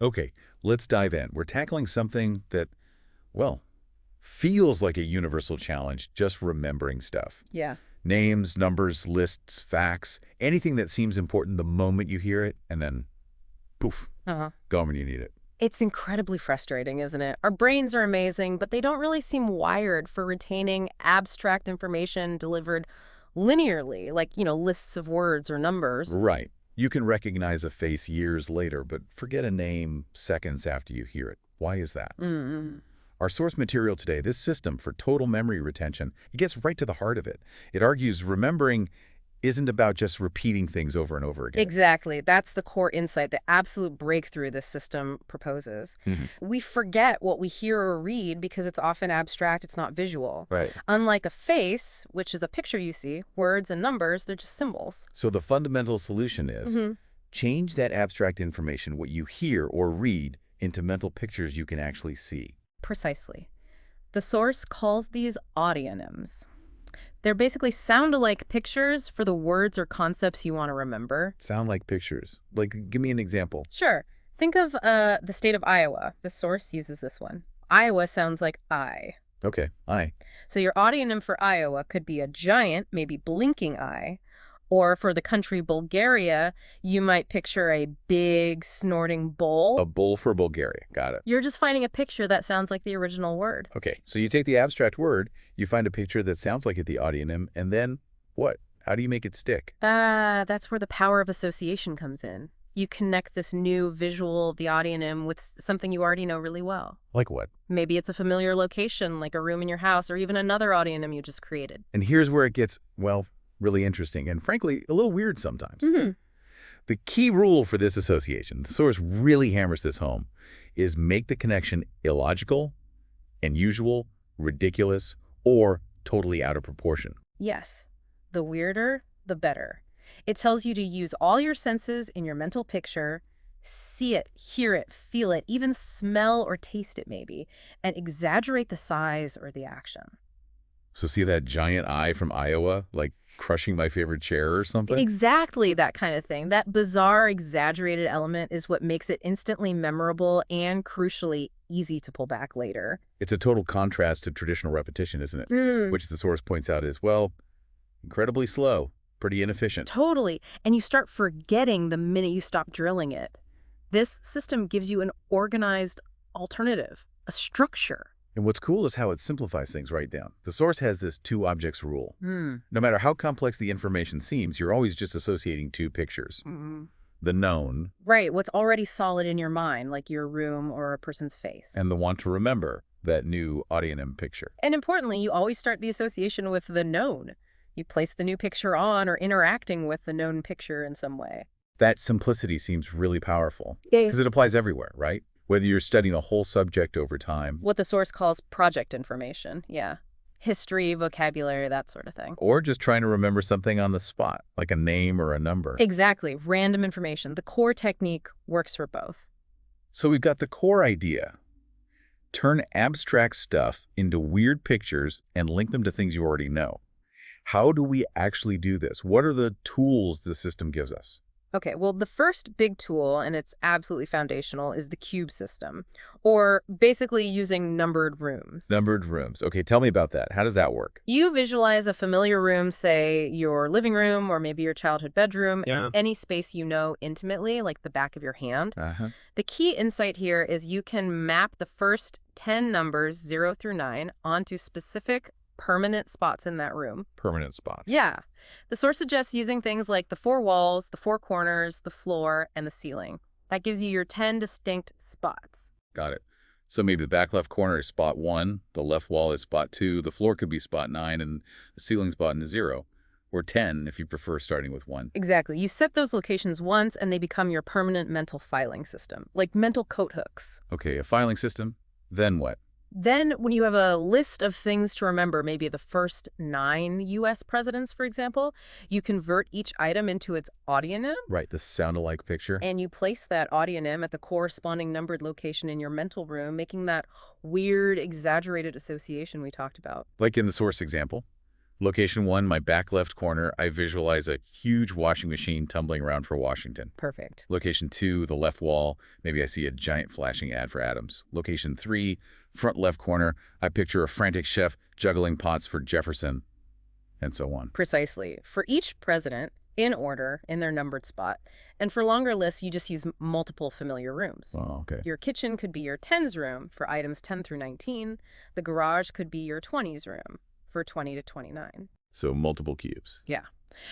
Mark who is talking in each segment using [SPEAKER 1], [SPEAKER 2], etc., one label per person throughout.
[SPEAKER 1] Okay, let's dive in. We're tackling something that, well, feels like a universal challenge, just remembering stuff.
[SPEAKER 2] Yeah.
[SPEAKER 1] Names, numbers, lists, facts, anything that seems important the moment you hear it, and then poof,
[SPEAKER 2] Uh-huh.
[SPEAKER 1] gone when you need it.
[SPEAKER 2] It's incredibly frustrating, isn't it? Our brains are amazing, but they don't really seem wired for retaining abstract information delivered linearly, like, lists of words or numbers.
[SPEAKER 1] Right. You can recognize a face years later, but forget a name seconds after you hear it. Why is that?
[SPEAKER 2] Mm.
[SPEAKER 1] Our source material today, this system for total memory retention, it gets right to the heart of it. It argues remembering isn't about just repeating things over and over again.
[SPEAKER 2] Exactly. That's the core insight, the absolute breakthrough this system proposes.
[SPEAKER 1] Mhm.
[SPEAKER 2] We forget what we hear or read because it's often abstract, it's not visual.
[SPEAKER 1] Right.
[SPEAKER 2] Unlike a face, which is a picture you see, words and numbers, they're just symbols.
[SPEAKER 1] So the fundamental solution is
[SPEAKER 2] Hmm.
[SPEAKER 1] change that abstract information, what you hear or read, into mental pictures you can actually see.
[SPEAKER 2] Precisely. The source calls these audionyms. They're basically sound-alike pictures for the words or concepts you want to remember.
[SPEAKER 1] Sound like pictures. Like, give me an example.
[SPEAKER 2] Sure. Think of the state of Iowa. The source uses this one. Iowa sounds like I.
[SPEAKER 1] Okay, aye.
[SPEAKER 2] So your audionym for Iowa could be a giant, maybe blinking eye. Or for the country Bulgaria, you might picture a big, snorting bull.
[SPEAKER 1] A bull for Bulgaria. Got it.
[SPEAKER 2] You're just finding a picture that sounds like the original word.
[SPEAKER 1] Okay, so you take the abstract word, you find a picture that sounds like it, the audionym, and then what? How do you make it stick?
[SPEAKER 2] That's where the power of association comes in. You connect this new visual, the audionym, with something you already know really well.
[SPEAKER 1] Like what?
[SPEAKER 2] Maybe it's a familiar location, like a room in your house, or even another audionym you just created.
[SPEAKER 1] And here's where it gets, well, really interesting and frankly, a little weird sometimes.
[SPEAKER 2] Hmm.
[SPEAKER 1] The key rule for this association, the source really hammers this home, is make the connection illogical, unusual, ridiculous, or totally out of proportion.
[SPEAKER 2] Yes. The weirder, the better. It tells you to use all your senses in your mental picture, see it, hear it, feel it, even smell or taste it maybe, and exaggerate the size or the action.
[SPEAKER 1] So see that giant eye from Iowa, like crushing my favorite chair or something?
[SPEAKER 2] Exactly that kind of thing. That bizarre, exaggerated element is what makes it instantly memorable and, crucially, easy to pull back later.
[SPEAKER 1] It's a total contrast to traditional repetition, isn't it?
[SPEAKER 2] Mm.
[SPEAKER 1] Which the source points out is, well, incredibly slow, pretty inefficient.
[SPEAKER 2] Totally. And you start forgetting the minute you stop drilling it. This system gives you an organized alternative, a structure.
[SPEAKER 1] And what's cool is how it simplifies things right down. The source has this two objects rule.
[SPEAKER 2] Hmm.
[SPEAKER 1] No matter how complex the information seems, you're always just associating two pictures.
[SPEAKER 2] Mm.
[SPEAKER 1] The known
[SPEAKER 2] Right, what's already solid in your mind, like your room or a person's face.
[SPEAKER 1] and the want to remember, that new audionym picture.
[SPEAKER 2] And importantly, you always start the association with the known. You place the new picture on or interacting with the known picture in some way.
[SPEAKER 1] That simplicity seems really powerful
[SPEAKER 2] Yeah.
[SPEAKER 1] because it applies everywhere, right? Whether you're studying a whole subject over time
[SPEAKER 2] What the source calls project information, yeah. History, vocabulary, that sort of thing.
[SPEAKER 1] or just trying to remember something on the spot, like a name or a number.
[SPEAKER 2] Exactly, random information. The core technique works for both.
[SPEAKER 1] So we've got the core idea. Turn abstract stuff into weird pictures and link them to things you already know. How do we actually do this? What are the tools the system gives us?
[SPEAKER 2] Okay, well, the first big tool, and it's absolutely foundational, is the cube system, or basically using numbered rooms.
[SPEAKER 1] Numbered rooms. Okay, tell me about that. How does that work?
[SPEAKER 2] You visualize a familiar room, say your living room or maybe your childhood bedroom,
[SPEAKER 3] Yeah.
[SPEAKER 2] any space you know intimately, like the back of your hand.
[SPEAKER 1] Uh-huh.
[SPEAKER 2] The key insight here is you can map the first 10 numbers, 0 through 9, onto specific permanent spots in that room.
[SPEAKER 1] Permanent spots.
[SPEAKER 2] Yeah. The source suggests using things like the 4 walls, the 4 corners, the floor, and the ceiling. That gives you your 10 distinct spots.
[SPEAKER 1] Got it. So maybe the back left corner is spot 1, the left wall is spot 2, the floor could be spot 9, and the ceiling spot is 0. Or 10 if you prefer starting with 1.
[SPEAKER 2] Exactly. You set those locations once and they become your permanent mental filing system, like mental coat hooks.
[SPEAKER 1] Okay, a filing system. Then what?
[SPEAKER 2] Then, when you have a list of things to remember, maybe the first 9 U.S. presidents, for example, you convert each item into its audionym,
[SPEAKER 1] Right, the sound-alike picture.
[SPEAKER 2] and you place that audionym at the corresponding numbered location in your mental room, making that weird, exaggerated association we talked about.
[SPEAKER 1] Like in the source example. Location 1, my back left corner, I visualize a huge washing machine tumbling around for Washington.
[SPEAKER 2] Perfect.
[SPEAKER 1] Location 2, the left wall, maybe I see a giant flashing ad for Adams. Location 3, front left corner, I picture a frantic chef juggling pots for Jefferson, and so on.
[SPEAKER 2] Precisely. For each president, in order, in their numbered spot. And for longer lists, you just use multiple familiar rooms.
[SPEAKER 1] Oh, okay.
[SPEAKER 2] Your kitchen could be your 10s room for items 10 through 19. The garage could be your 20s room for 20 to 29.
[SPEAKER 1] So multiple cubes.
[SPEAKER 2] Yeah.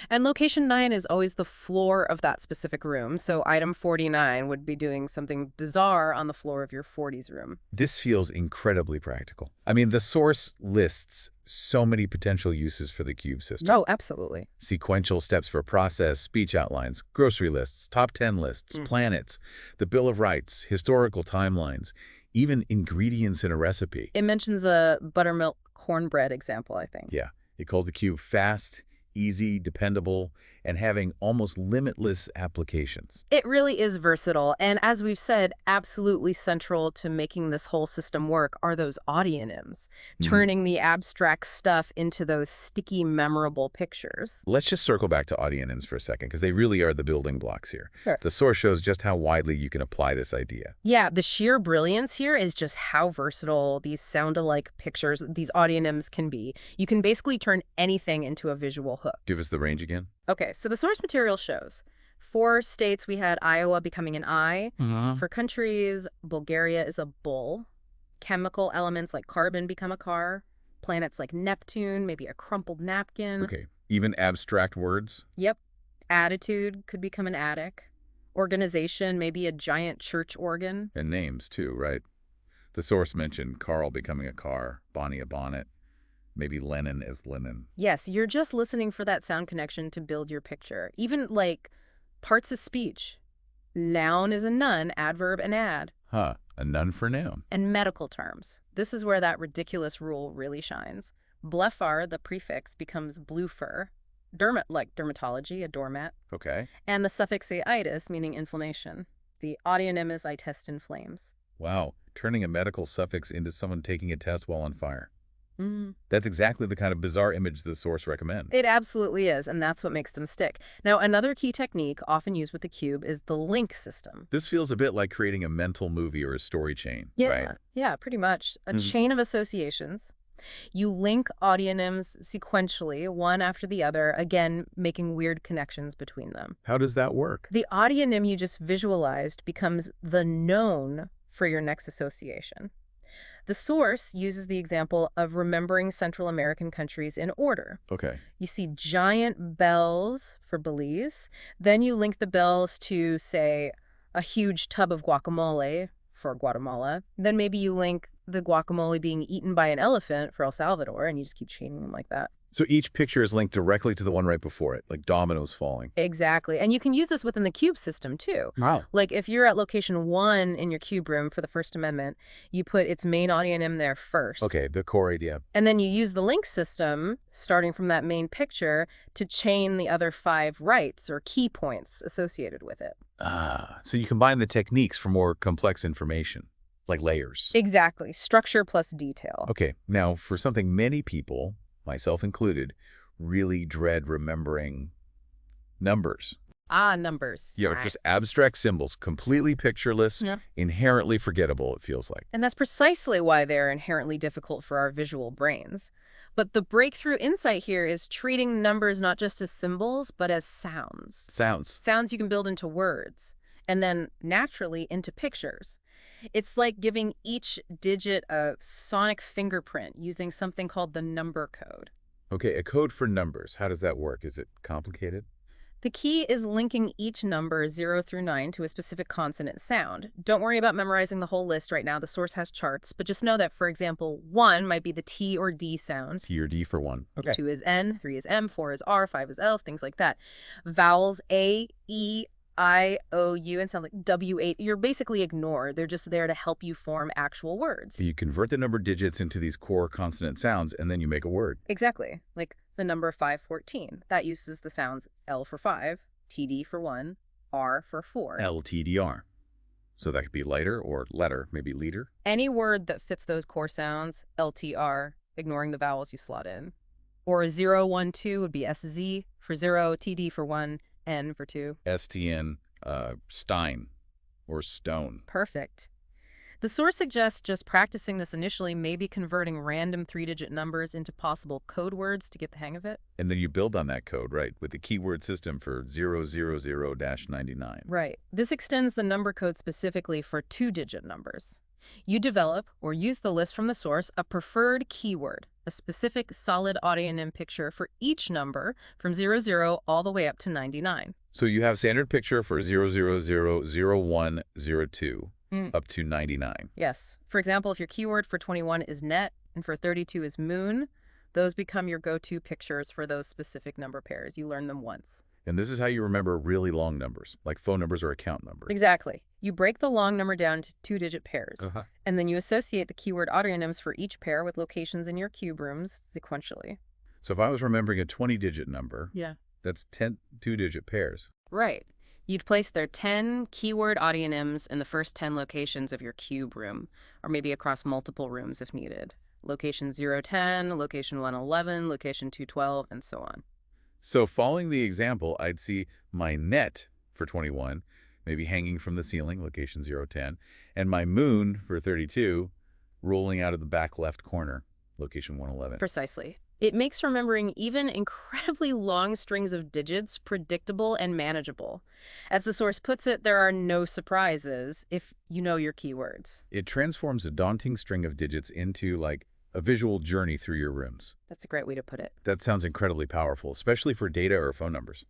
[SPEAKER 2] And location 9 is always the floor of that specific room, so item 49 would be doing something bizarre on the floor of your 40s room.
[SPEAKER 1] This feels incredibly practical. I mean, the source lists so many potential uses for the cube system.
[SPEAKER 2] Oh, absolutely.
[SPEAKER 1] Sequential steps for process, speech outlines, grocery lists, top 10 lists, planets, the Bill of Rights, historical timelines, even ingredients in a recipe.
[SPEAKER 2] It mentions a buttermilk cornbread example, I think.
[SPEAKER 1] Yeah, it calls the cube fast, easy, dependable, and having almost limitless applications.
[SPEAKER 2] It really is versatile, and as we've said, absolutely central to making this whole system work are those audionyms, turning the abstract stuff into those sticky, memorable pictures.
[SPEAKER 1] Let's just circle back to audionyms for a second, because they really are the building blocks here.
[SPEAKER 2] Sure.
[SPEAKER 1] The source shows just how widely you can apply this idea.
[SPEAKER 2] Yeah, the sheer brilliance here is just how versatile these sound-alike pictures, these audionyms can be. You can basically turn anything into a visual hook.
[SPEAKER 1] Give us the range again.
[SPEAKER 2] Okay, so the source material shows. For states, we had Iowa becoming an I. For countries, Bulgaria is a bull. Chemical elements like carbon become a car. Planets like Neptune, maybe a crumpled napkin.
[SPEAKER 1] Okay, even abstract words?
[SPEAKER 2] Yep. Attitude could become an attic. Organization, maybe a giant church organ.
[SPEAKER 1] And names, too, right? The source mentioned Carl becoming a car, Bonnie a bonnet, maybe Lennon as linen.
[SPEAKER 2] Yes, you're just listening for that sound connection to build your picture. Even, like, parts of speech. Noun is a nun, adverb an ad.
[SPEAKER 1] Huh, a nun for noun.
[SPEAKER 2] And medical terms. This is where that ridiculous rule really shines. Blephar, the prefix, becomes bluffer. Like dermatology, a doormat.
[SPEAKER 1] Okay.
[SPEAKER 2] And the suffix -itis, meaning inflammation. The audionym is I test in flames.
[SPEAKER 1] Wow, turning a medical suffix into someone taking a test while on fire.
[SPEAKER 2] Mm.
[SPEAKER 1] That's exactly the kind of bizarre image the source recommends.
[SPEAKER 2] It absolutely is, and that's what makes them stick. Now, another key technique often used with the cube is the link system.
[SPEAKER 1] This feels a bit like creating a mental movie or a story chain, right?
[SPEAKER 2] Yeah, pretty much. A chain of associations. You link audionyms sequentially, one after the other, again, making weird connections between them.
[SPEAKER 1] How does that work?
[SPEAKER 2] The audionym you just visualized becomes the known for your next association. The source uses the example of remembering Central American countries in order.
[SPEAKER 1] Okay.
[SPEAKER 2] You see giant bells for Belize. Then you link the bells to, say, a huge tub of guacamole for Guatemala. Then maybe you link the guacamole being eaten by an elephant for El Salvador, and you just keep chaining them like that.
[SPEAKER 1] So each picture is linked directly to the one right before it, like dominoes falling.
[SPEAKER 2] Exactly. And you can use this within the cube system, too.
[SPEAKER 1] Wow.
[SPEAKER 2] Like, if you're at location 1 in your cube room for the First Amendment, you put its main audionym there first.
[SPEAKER 1] Okay, the core idea.
[SPEAKER 2] And then you use the link system, starting from that main picture, to chain the other 5 rights or key points associated with it.
[SPEAKER 1] Ah, so you combine the techniques for more complex information, like layers.
[SPEAKER 2] Exactly. Structure plus detail.
[SPEAKER 1] Okay, now for something many people, myself included, really dread remembering: numbers.
[SPEAKER 2] Ah, numbers.
[SPEAKER 1] Yeah, just abstract symbols, completely pictureless, inherently forgettable, it feels like.
[SPEAKER 2] And that's precisely why they're inherently difficult for our visual brains. But the breakthrough insight here is treating numbers not just as symbols, but as sounds.
[SPEAKER 1] Sounds.
[SPEAKER 2] Sounds you can build into words, and then naturally into pictures. It's like giving each digit a sonic fingerprint using something called the number code.
[SPEAKER 1] Okay, a code for numbers. How does that work? Is it complicated?
[SPEAKER 2] The key is linking each number 0 through 9 to a specific consonant sound. Don't worry about memorizing the whole list right now. The source has charts, but just know that, for example, 1 might be the T or D sound.
[SPEAKER 1] T or D for 1. Okay.
[SPEAKER 2] 2 is N, 3 is M, 4 is R, 5 is L, things like that. Vowels A, E, I, O, U, and sounds like W8, you're basically ignored. They're just there to help you form actual words.
[SPEAKER 1] You convert the number digits into these core consonant sounds, and then you make a word.
[SPEAKER 2] Exactly. Like the number 514. That uses the sounds L for 5, TD for 1, R for 4.
[SPEAKER 1] LTDR. So that could be lighter or letter, maybe leader.
[SPEAKER 2] Any word that fits those core sounds, LTR, ignoring the vowels you slot in. Or 012 would be SZ for 0, TD for 1, N for 2.
[SPEAKER 1] STN, Stein, or Stone.
[SPEAKER 2] Perfect. The source suggests just practicing this initially, maybe converting random 3-digit numbers into possible code words to get the hang of it.
[SPEAKER 1] And then you build on that code, right, with the keyword system for 000-99.
[SPEAKER 2] Right. This extends the number code specifically for 2-digit numbers. You develop, or use the list from the source, a preferred keyword, a specific solid audionym picture for each number from 00 all the way up to 99.
[SPEAKER 1] So you have standard picture for 0000102 up to 99.
[SPEAKER 2] Yes. For example, if your keyword for 21 is net and for 32 is moon, those become your go-to pictures for those specific number pairs. You learn them once.
[SPEAKER 1] And this is how you remember really long numbers, like phone numbers or account numbers.
[SPEAKER 2] Exactly. You break the long number down to 2-digit pairs, and then you associate the keyword audionyms for each pair with locations in your cube rooms sequentially.
[SPEAKER 1] So if I was remembering a 20-digit number,
[SPEAKER 2] Yeah.
[SPEAKER 1] that's 10 2-digit pairs.
[SPEAKER 2] Right. You'd place their 10 keyword audionyms in the first 10 locations of your cube room, or maybe across multiple rooms if needed. Location 010, location 111, location 212, and so on.
[SPEAKER 1] So following the example, I'd see my net for 21, maybe hanging from the ceiling, location 010, and my moon for 32, rolling out of the back left corner, location 111.
[SPEAKER 2] Precisely. It makes remembering even incredibly long strings of digits predictable and manageable. As the source puts it, there are no surprises if you know your keywords.
[SPEAKER 1] It transforms a daunting string of digits into, like, a visual journey through your rooms.
[SPEAKER 2] That's a great way to put it.
[SPEAKER 1] That sounds incredibly powerful, especially for data or phone numbers.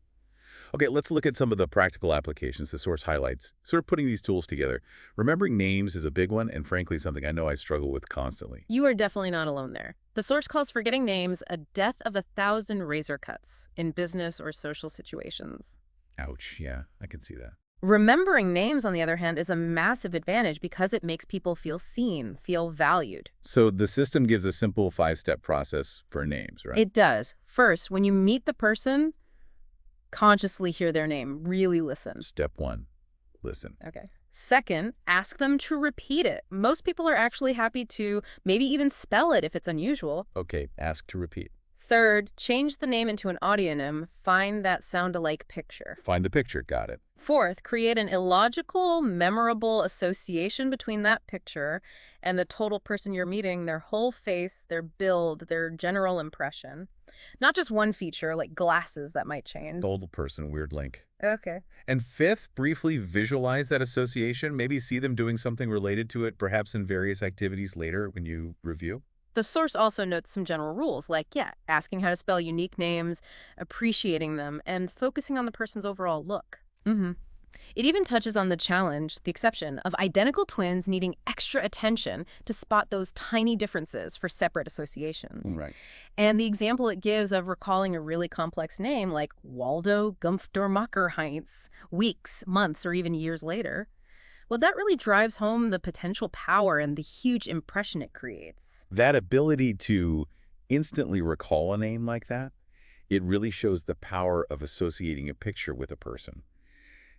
[SPEAKER 1] Okay, let's look at some of the practical applications the source highlights, sort of putting these tools together. Remembering names is a big one, and frankly, something I know I struggle with constantly.
[SPEAKER 2] You are definitely not alone there. The source calls forgetting names a death of 1,000 razor cuts in business or social situations.
[SPEAKER 1] Ouch, yeah, I can see that.
[SPEAKER 2] Remembering names, on the other hand, is a massive advantage because it makes people feel seen, feel valued.
[SPEAKER 1] So the system gives a simple 5-step process for names, right?
[SPEAKER 2] It does. First, when you meet the person, consciously hear their name. Really listen.
[SPEAKER 1] Step 1, listen.
[SPEAKER 2] Okay. Second, ask them to repeat it. Most people are actually happy to maybe even spell it if it's unusual.
[SPEAKER 1] Okay, ask to repeat.
[SPEAKER 2] Third, change the name into an audionym. Find that sound-alike picture.
[SPEAKER 1] Find the picture, got it.
[SPEAKER 2] Fourth, create an illogical, memorable association between that picture and the total person you're meeting, their whole face, their build, their general impression. Not just one feature, like glasses that might change.
[SPEAKER 1] Total person, weird link.
[SPEAKER 2] Okay.
[SPEAKER 1] And fifth, briefly visualize that association. Maybe see them doing something related to it, perhaps in various activities later when you review.
[SPEAKER 2] The source also notes some general rules, like, asking how to spell unique names, appreciating them, and focusing on the person's overall look. It even touches on the challenge, the exception, of identical twins needing extra attention to spot those tiny differences for separate associations.
[SPEAKER 1] Right.
[SPEAKER 2] And the example it gives of recalling a really complex name like Waldo Gumpfdormacher Heinz weeks, months, or even years later, well, that really drives home the potential power and the huge impression it creates.
[SPEAKER 1] That ability to instantly recall a name like that, it really shows the power of associating a picture with a person.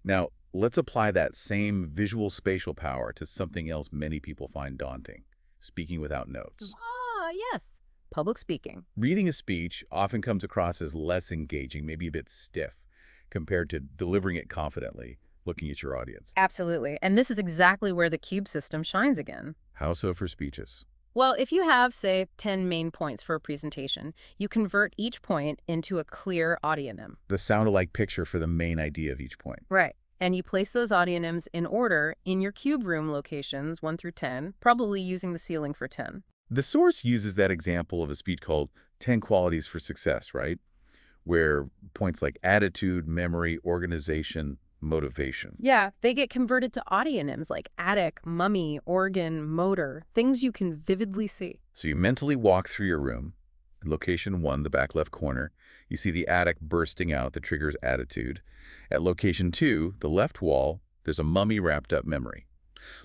[SPEAKER 1] Now, let's apply that same visual spatial power to something else many people find daunting, speaking without notes.
[SPEAKER 2] Ah, yes. Public speaking.
[SPEAKER 1] Reading a speech often comes across as less engaging, maybe a bit stiff, compared to delivering it confidently, looking at your audience.
[SPEAKER 2] Absolutely. And this is exactly where the cube system shines again.
[SPEAKER 1] How so for speeches?
[SPEAKER 2] Well, if you have, say, 10 main points for a presentation, you convert each point into a clear audionym.
[SPEAKER 1] The sound-alike picture for the main idea of each point.
[SPEAKER 2] Right. And you place those audionyms in order in your cube room locations 1 through 10, probably using the ceiling for 10.
[SPEAKER 1] The source uses that example of a speech called 10 Qualities for Success, right? Where points like attitude, memory, organization, motivation.
[SPEAKER 2] Yeah, they get converted to audionyms like attic, mummy, organ, motor, things you can vividly see.
[SPEAKER 1] So you mentally walk through your room. In location 1, the back left corner, you see the attic bursting out that triggers attitude. At location 2, the left wall, there's a mummy wrapped up memory.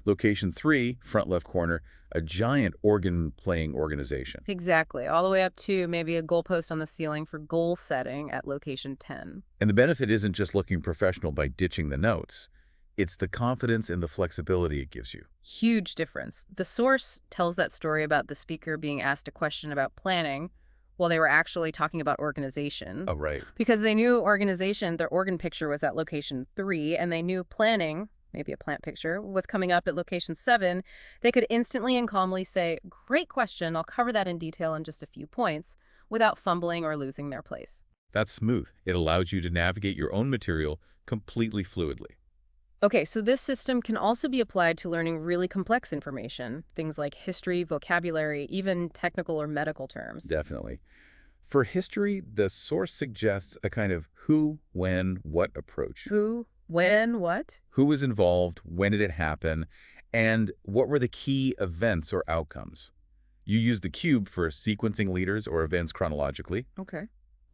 [SPEAKER 1] Location 3, front left corner, a giant organ-playing organization.
[SPEAKER 2] Exactly, all the way up to maybe a goalpost on the ceiling for goal setting at location 10.
[SPEAKER 1] And the benefit isn't just looking professional by ditching the notes. It's the confidence and the flexibility it gives you.
[SPEAKER 2] Huge difference. The source tells that story about the speaker being asked a question about planning, Well, they were actually talking about organization.
[SPEAKER 1] Oh, right.
[SPEAKER 2] Because they knew organization, their organ picture was at location 3, and they knew planning, maybe a plant picture, was coming up at location 7, they could instantly and calmly say, "Great question, I'll cover that in detail in just a few points," without fumbling or losing their place.
[SPEAKER 1] That's smooth. It allows you to navigate your own material completely fluidly.
[SPEAKER 2] Okay, so this system can also be applied to learning really complex information, things like history, vocabulary, even technical or medical terms.
[SPEAKER 1] Definitely. For history, the source suggests a kind of who, when, what approach.
[SPEAKER 2] Who, when, what?
[SPEAKER 1] Who was involved, when did it happen, and what were the key events or outcomes. You use the cube for sequencing leaders or events chronologically,
[SPEAKER 2] Okay.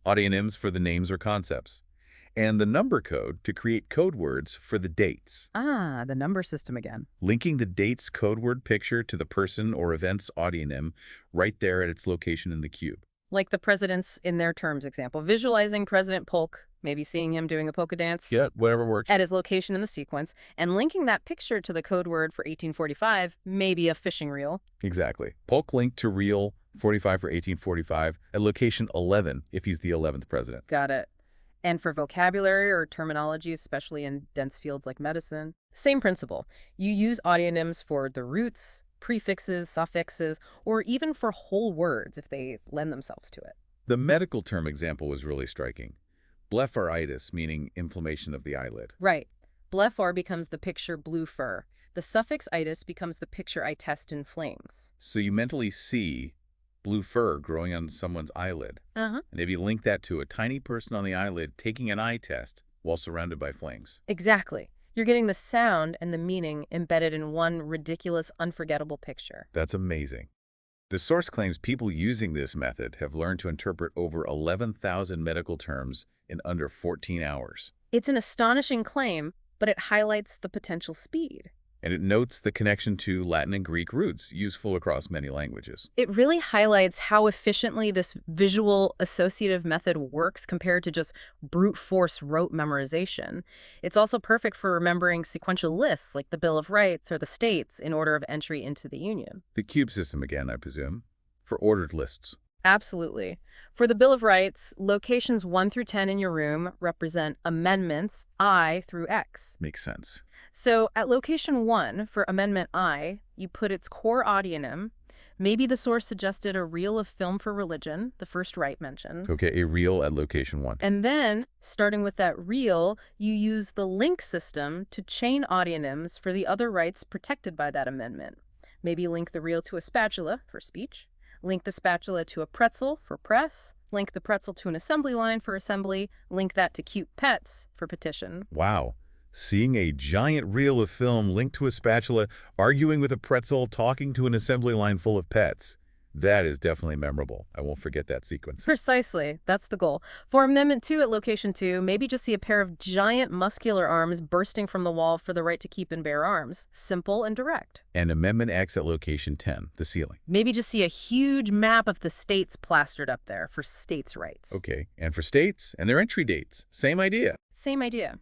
[SPEAKER 1] audionyms for the names or concepts, and the number code to create code words for the dates.
[SPEAKER 2] Ah, the number system again.
[SPEAKER 1] Linking the date's code word picture to the person or event's audionym right there at its location in the cube.
[SPEAKER 2] Like the presidents in their terms example, visualizing President Polk, maybe seeing him doing a polka dance
[SPEAKER 1] Yeah, whatever works.
[SPEAKER 2] at his location in the sequence, and linking that picture to the code word for 1845, maybe a fishing reel.
[SPEAKER 1] Exactly. Polk linked to reel 45 for 1845 at location 11 if he's the 11th president.
[SPEAKER 2] Got it. And for vocabulary or terminology, especially in dense fields like medicine, same principle. You use audionyms for the roots, prefixes, suffixes, or even for whole words if they lend themselves to it.
[SPEAKER 1] The medical term example was really striking. Blepharitis, meaning inflammation of the eyelid.
[SPEAKER 2] Right. Blephar becomes the picture blue fur. The suffix itis becomes the picture I test in flames.
[SPEAKER 1] So you mentally see blue fur growing on someone's eyelid.
[SPEAKER 2] Uh-huh.
[SPEAKER 1] And if you link that to a tiny person on the eyelid taking an eye test while surrounded by flames.
[SPEAKER 2] Exactly. You're getting the sound and the meaning embedded in one ridiculous, unforgettable picture.
[SPEAKER 1] That's amazing. The source claims people using this method have learned to interpret over 11,000 medical terms in under 14 hours.
[SPEAKER 2] It's an astonishing claim, but it highlights the potential speed.
[SPEAKER 1] And it notes the connection to Latin and Greek roots, useful across many languages.
[SPEAKER 2] It really highlights how efficiently this visual associative method works compared to just brute force rote memorization. It's also perfect for remembering sequential lists like the Bill of Rights or the states in order of entry into the Union.
[SPEAKER 1] The cube system again, I presume, for ordered lists.
[SPEAKER 2] Absolutely. For the Bill of Rights, locations 1 through 10 in your room represent amendments I through X.
[SPEAKER 1] Makes sense.
[SPEAKER 2] So at location 1 for Amendment I, you put its core audionym. Maybe the source suggested a reel of film for religion, the first right mentioned.
[SPEAKER 1] Okay, a reel at location 1.
[SPEAKER 2] And then, starting with that reel, you use the link system to chain audionyms for the other rights protected by that amendment. Maybe link the reel to a spatula for speech, link the spatula to a pretzel for press, link the pretzel to an assembly line for assembly, link that to cute pets for petition.
[SPEAKER 1] Wow. Seeing a giant reel of film linked to a spatula, arguing with a pretzel, talking to an assembly line full of pets. That is definitely memorable. I won't forget that sequence.
[SPEAKER 2] Precisely. That's the goal. For Amendment 2 at Location 2, maybe just see a pair of giant muscular arms bursting from the wall for the right to keep and bear arms. Simple and direct.
[SPEAKER 1] And Amendment X at location 10, the ceiling.
[SPEAKER 2] Maybe just see a huge map of the states plastered up there for states' rights.
[SPEAKER 1] Okay, and for states and their entry dates, same idea.
[SPEAKER 2] Same idea.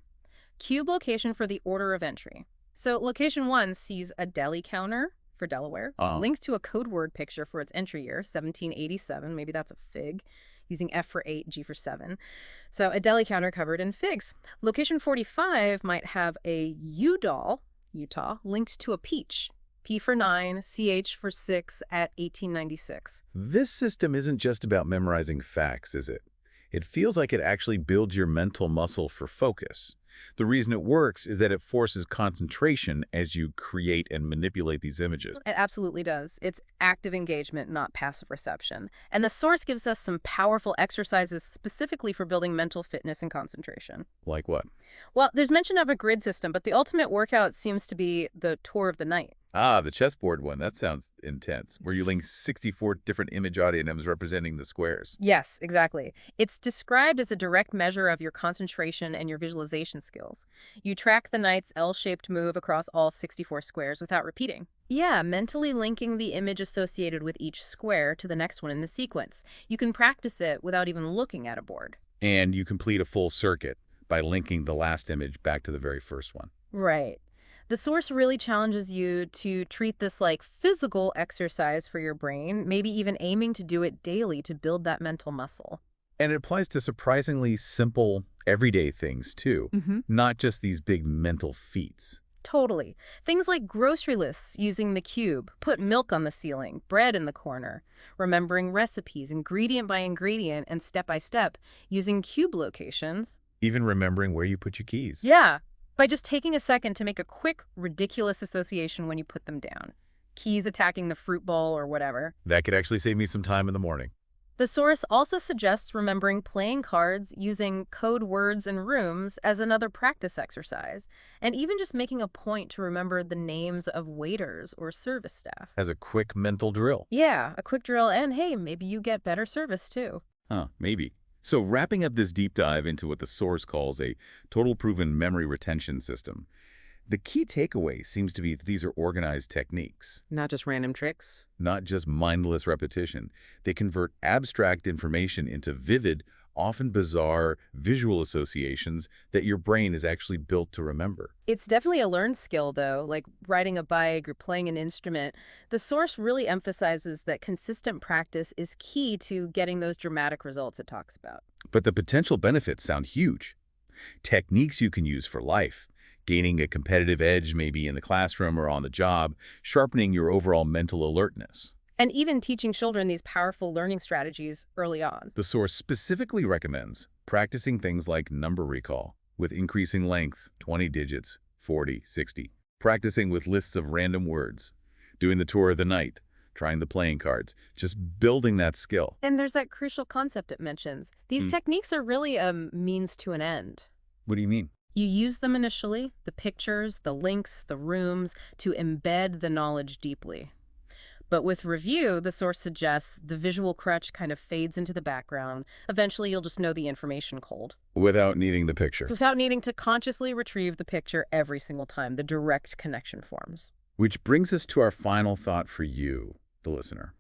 [SPEAKER 2] Cube location for the order of entry. So Location 1 sees a deli counter for Delaware, links to a code word picture for its entry year, 1787, maybe that's a fig, using F for 8, G for 7. So a deli counter covered in figs. Location 45 might have a U-Doll, Utah, linked to a peach, P for 9, CH for 6 at 1896.
[SPEAKER 1] This system isn't just about memorizing facts, is it? It feels like it actually builds your mental muscle for focus. The reason it works is that it forces concentration as you create and manipulate these images.
[SPEAKER 2] It absolutely does. It's active engagement, not passive reception. And the source gives us some powerful exercises specifically for building mental fitness and concentration.
[SPEAKER 1] Like what?
[SPEAKER 2] Well, there's mention of a grid system, but the ultimate workout seems to be the tour of the night.
[SPEAKER 1] Ah, the chessboard one. That sounds intense, where you link 64 different image audionyms representing the squares.
[SPEAKER 2] Yes, exactly. It's described as a direct measure of your concentration and your visualization skills. You track the knight's L-shaped move across all 64 squares without repeating. Yeah, mentally linking the image associated with each square to the next one in the sequence. You can practice it without even looking at a board.
[SPEAKER 1] And you complete a full circuit by linking the last image back to the very first one.
[SPEAKER 2] Right. The source really challenges you to treat this like physical exercise for your brain, maybe even aiming to do it daily to build that mental muscle.
[SPEAKER 1] And it applies to surprisingly simple, everyday things, too,
[SPEAKER 2] Hmm.
[SPEAKER 1] not just these big mental feats.
[SPEAKER 2] Totally. Things like grocery lists using the cube, put milk on the ceiling, bread in the corner, remembering recipes ingredient by ingredient and step by step using cube locations.
[SPEAKER 1] Even remembering where you put your keys.
[SPEAKER 2] Yeah, by just taking a second to make a quick, ridiculous association when you put them down. Keys attacking the fruit bowl or whatever.
[SPEAKER 1] That could actually save me some time in the morning.
[SPEAKER 2] The source also suggests remembering playing cards using code words and rooms as another practice exercise, and even just making a point to remember the names of waiters or service staff.
[SPEAKER 1] As a quick mental drill.
[SPEAKER 2] Yeah, a quick drill, and hey, maybe you get better service too.
[SPEAKER 1] Huh, maybe. So wrapping up this deep dive into what the source calls a total proven memory retention system, the key takeaway seems to be that these are organized techniques,
[SPEAKER 2] Not just random tricks.
[SPEAKER 1] not just mindless repetition. They convert abstract information into vivid, often bizarre visual associations that your brain is actually built to remember.
[SPEAKER 2] It's definitely a learned skill, though, like riding a bike or playing an instrument. The source really emphasizes that consistent practice is key to getting those dramatic results it talks about.
[SPEAKER 1] But the potential benefits sound huge. Techniques you can use for life, gaining a competitive edge maybe in the classroom or on the job, sharpening your overall mental alertness.
[SPEAKER 2] And even teaching children these powerful learning strategies early on.
[SPEAKER 1] The source specifically recommends practicing things like number recall with increasing length, 20 digits, 40, 60. Practicing with lists of random words, doing the tour of the night, trying the playing cards, just building that skill.
[SPEAKER 2] And there's that crucial concept it mentions. These techniques are really a means to an end.
[SPEAKER 1] What do you mean?
[SPEAKER 2] You use them initially, the pictures, the links, the rooms, to embed the knowledge deeply. But with review, the source suggests the visual crutch kind of fades into the background. Eventually, you'll just know the information cold.
[SPEAKER 1] Without needing the picture.
[SPEAKER 2] So without needing to consciously retrieve the picture every single time, the direct connection forms.
[SPEAKER 1] Which brings us to our final thought for you, the listener.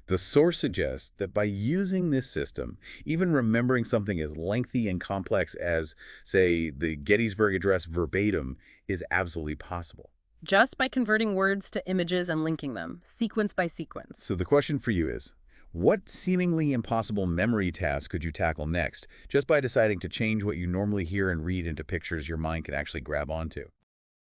[SPEAKER 1] The source suggests that by using this system, even remembering something as lengthy and complex as, say, the Gettysburg Address verbatim is absolutely possible.
[SPEAKER 2] Just by converting words to images and linking them, sequence by sequence.
[SPEAKER 1] So the question for you is, what seemingly impossible memory task could you tackle next, just by deciding to change what you normally hear and read into pictures your mind can actually grab onto?